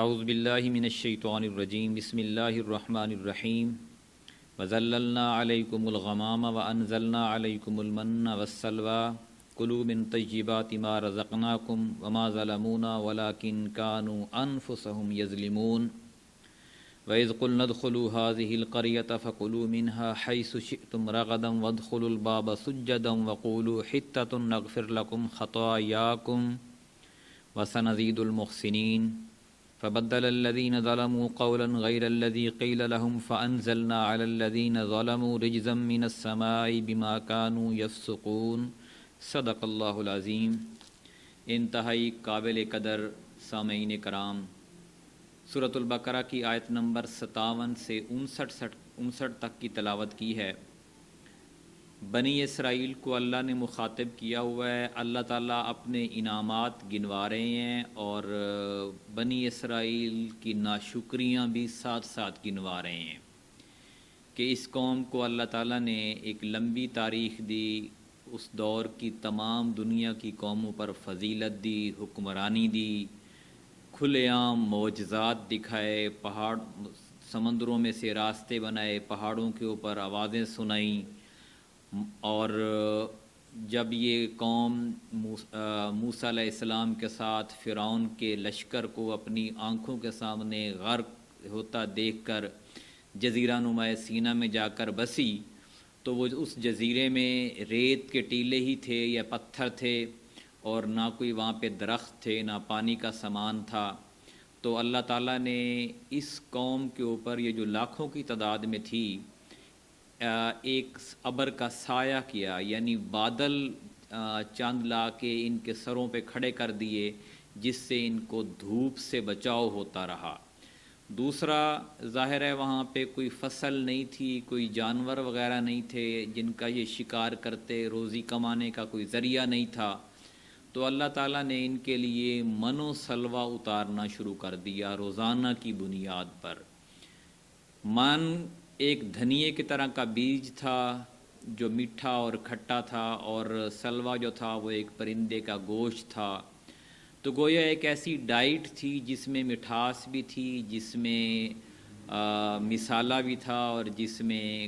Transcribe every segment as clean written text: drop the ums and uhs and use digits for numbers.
اعوذ باللہ من الشیطان الرجیم بسم اللہ الرحمن الرحیم وظللنا علیکم الغمام وانزلنا علیکم المن والسلوى کلوا من طیبات ما رزقناکم وما ظلمونا ولکن کانوا انفسهم یظلمون وَإِذْ قُلْنَا ادْخُلُوا هَٰذِهِ الْقَرْيَةَ فَكُلُوا مِنْهَا حَيْثُ شِئْتُمْ رَغَدًا وَادْخُلُوا الْبَابَ سُجَّدًا وَقُولُوا حِطَّةٌ نَغْفِرْ لَكُمْ خَطَايَاكُمْ وَسَنَزِيدُ الْمُحْسِنِينَ فَبَدَّلَ الَّذِينَ ظَلَمُوا قَوْلًا غَيْرَ الَّذِي قِيلَ لَهُمْ فَأَنزَلْنَا عَلَى الَّذِينَ ظَلَمُوا رِجْزًا مِّنَ السَّمَاءِ بِمَا كَانُوا يَفْسُقُونَ صدق اللہ العظیم۔ انتہائی قابل قدر سامعین کرام، سورۃ البقرہ کی آیت نمبر 57 سے 59 تک کی تلاوت کی ہے۔ بنی اسرائیل کو اللہ نے مخاطب کیا ہوا ہے، اللہ تعالیٰ اپنے انعامات گنوا رہے ہیں اور بنی اسرائیل کی ناشکریاں بھی ساتھ ساتھ گنوا رہے ہیں کہ اس قوم کو اللہ تعالیٰ نے ایک لمبی تاریخ دی، اس دور کی تمام دنیا کی قوموں پر فضیلت دی، حکمرانی دی، کھلے عام معجزات دکھائے، پہاڑ سمندروں میں سے راستے بنائے، پہاڑوں کے اوپر آوازیں سنائیں، اور جب یہ قوم موسیٰ علیہ السلام کے ساتھ فرعون کے لشکر کو اپنی آنکھوں کے سامنے غرق ہوتا دیکھ کر جزیرہ نما سینا میں جا کر بسی، تو وہ اس جزیرے میں ریت کے ٹیلے ہی تھے یا پتھر تھے، اور نہ کوئی وہاں پہ درخت تھے، نہ پانی کا سامان تھا۔ تو اللہ تعالیٰ نے اس قوم کے اوپر، یہ جو لاکھوں کی تعداد میں تھی، ایک ابر کا سایہ کیا، یعنی بادل چاند لا کے ان کے سروں پہ کھڑے کر دیے، جس سے ان کو دھوپ سے بچاؤ ہوتا رہا۔ دوسرا، ظاہر ہے وہاں پہ کوئی فصل نہیں تھی، کوئی جانور وغیرہ نہیں تھے جن کا یہ شکار کرتے، روزی کمانے کا کوئی ذریعہ نہیں تھا، تو اللہ تعالیٰ نے ان کے لیے من و سلوہ اتارنا شروع کر دیا روزانہ کی بنیاد پر۔ من ایک دھنیے کی طرح کا بیج تھا جو میٹھا اور کھٹا تھا، اور سلوہ جو تھا وہ ایک پرندے کا گوشت تھا۔ تو گویا ایک ایسی ڈائٹ تھی جس میں مٹھاس بھی تھی، جس میں مسالہ بھی تھا، اور جس میں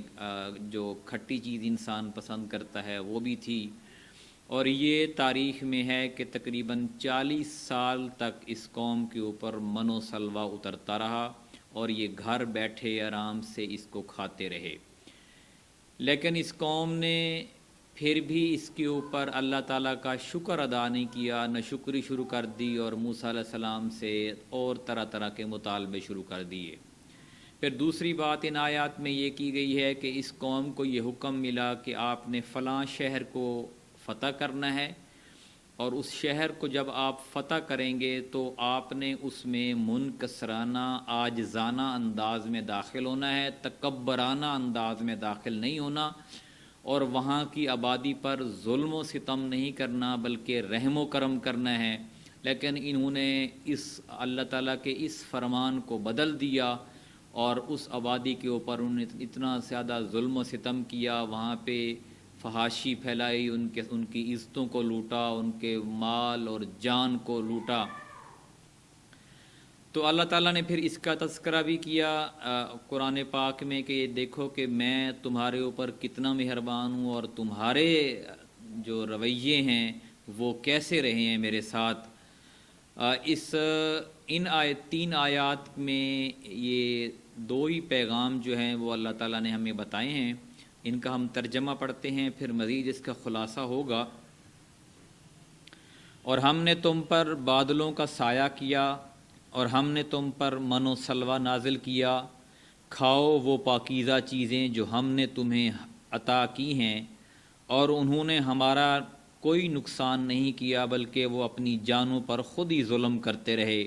جو کھٹی چیز انسان پسند کرتا ہے وہ بھی تھی۔ اور یہ تاریخ میں ہے کہ تقریباً 40 سال تک اس قوم کے اوپر من و سلوہ اترتا رہا، اور یہ گھر بیٹھے آرام سے اس کو کھاتے رہے۔ لیکن اس قوم نے پھر بھی اس کے اوپر اللہ تعالیٰ کا شکر ادا نہیں کیا، ناشکری شروع کر دی، اور موسیٰ علیہ السلام سے اور طرح طرح کے مطالبے شروع کر دیے۔ پھر دوسری بات ان آیات میں یہ کی گئی ہے کہ اس قوم کو یہ حکم ملا کہ آپ نے فلاں شہر کو فتح کرنا ہے، اور اس شہر کو جب آپ فتح کریں گے تو آپ نے اس میں منکسرانہ، عاجزانہ انداز میں داخل ہونا ہے، تکبرانہ انداز میں داخل نہیں ہونا، اور وہاں کی آبادی پر ظلم و ستم نہیں کرنا بلکہ رحم و کرم کرنا ہے۔ لیکن انہوں نے اس اللہ تعالیٰ کے اس فرمان کو بدل دیا، اور اس آبادی کے اوپر انہوں نے اتنا زیادہ ظلم و ستم کیا، وہاں پہ فحاشی پھیلائی، ان کی عزتوں کو لوٹا، ان کے مال اور جان کو لوٹا۔ تو اللہ تعالیٰ نے پھر اس کا تذکرہ بھی کیا قرآن پاک میں کہ یہ دیکھو کہ میں تمہارے اوپر کتنا مہربان ہوں، اور تمہارے جو رویے ہیں وہ کیسے رہے ہیں میرے ساتھ۔ ان تین آیات میں یہ دو ہی پیغام جو ہیں وہ اللہ تعالیٰ نے ہمیں بتائے ہیں۔ ان کا ہم ترجمہ پڑھتے ہیں، پھر مزید اس کا خلاصہ ہوگا۔ اور ہم نے تم پر بادلوں کا سایہ کیا، اور ہم نے تم پر من و سلوہ نازل کیا، کھاؤ وہ پاکیزہ چیزیں جو ہم نے تمہیں عطا کی ہیں، اور انہوں نے ہمارا کوئی نقصان نہیں کیا بلکہ وہ اپنی جانوں پر خود ہی ظلم کرتے رہے۔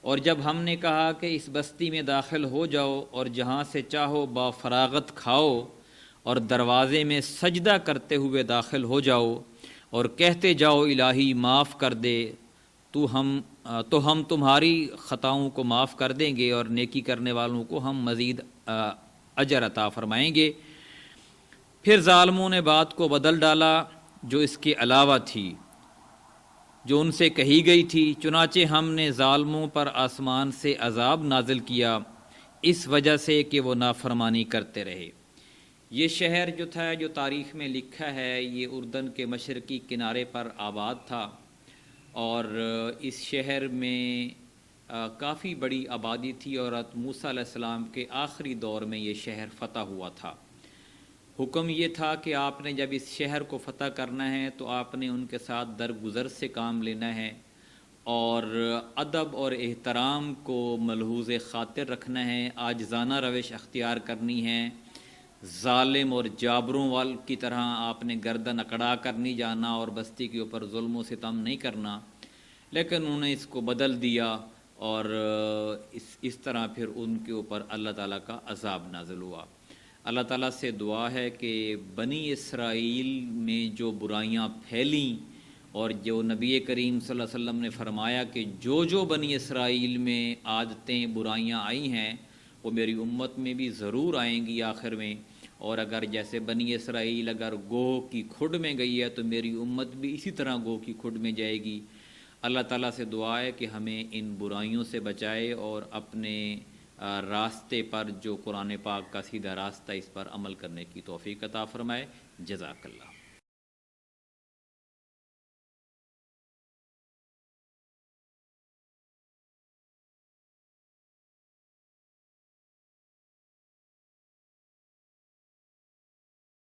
اور جب ہم نے کہا کہ اس بستی میں داخل ہو جاؤ، اور جہاں سے چاہو با فراغت کھاؤ، اور دروازے میں سجدہ کرتے ہوئے داخل ہو جاؤ، اور کہتے جاؤ الہی معاف کر دے، تو ہم تمہاری خطاؤں کو معاف کر دیں گے، اور نیکی کرنے والوں کو ہم مزید اجر عطا فرمائیں گے۔ پھر ظالموں نے بات کو بدل ڈالا جو اس کے علاوہ تھی، جو ان سے کہی گئی تھی، چنانچہ ہم نے ظالموں پر آسمان سے عذاب نازل کیا اس وجہ سے کہ وہ نافرمانی کرتے رہے۔ یہ شہر جو تھا، جو تاریخ میں لکھا ہے، یہ اردن کے مشرقی کنارے پر آباد تھا، اور اس شہر میں کافی بڑی آبادی تھی، اور حضرت موسیٰ علیہ السلام کے آخری دور میں یہ شہر فتح ہوا تھا۔ حکم یہ تھا کہ آپ نے جب اس شہر کو فتح کرنا ہے تو آپ نے ان کے ساتھ درگزر سے کام لینا ہے، اور ادب اور احترام کو ملحوظ خاطر رکھنا ہے، عاجزانہ روش اختیار کرنی ہے، ظالم اور جابروں وال کی طرح آپ نے گردن اکڑا کر نہیں جانا اور بستی کے اوپر ظلم و ستم نہیں کرنا۔ لیکن انہوں نے اس کو بدل دیا، اور اس طرح پھر ان کے اوپر اللہ تعالیٰ کا عذاب نازل ہوا۔ اللہ تعالیٰ سے دعا ہے کہ بنی اسرائیل میں جو برائیاں پھیلیں، اور جو نبی کریم صلی اللہ علیہ وسلم نے فرمایا کہ جو بنی اسرائیل میں عادتیں برائیاں آئی ہیں وہ میری امت میں بھی ضرور آئیں گی آخر میں، اور اگر جیسے بنی اسرائیل اگر گوہ کی کھڈ میں گئی ہے تو میری امت بھی اسی طرح گوہ کی کھڈ میں جائے گی۔ اللہ تعالیٰ سے دعا ہے کہ ہمیں ان برائیوں سے بچائے اور اپنے راستے پر جو قرآن پاک کا سیدھا راستہ، اس پر عمل کرنے کی توفیق عطا فرمائے۔ جزاک اللہ۔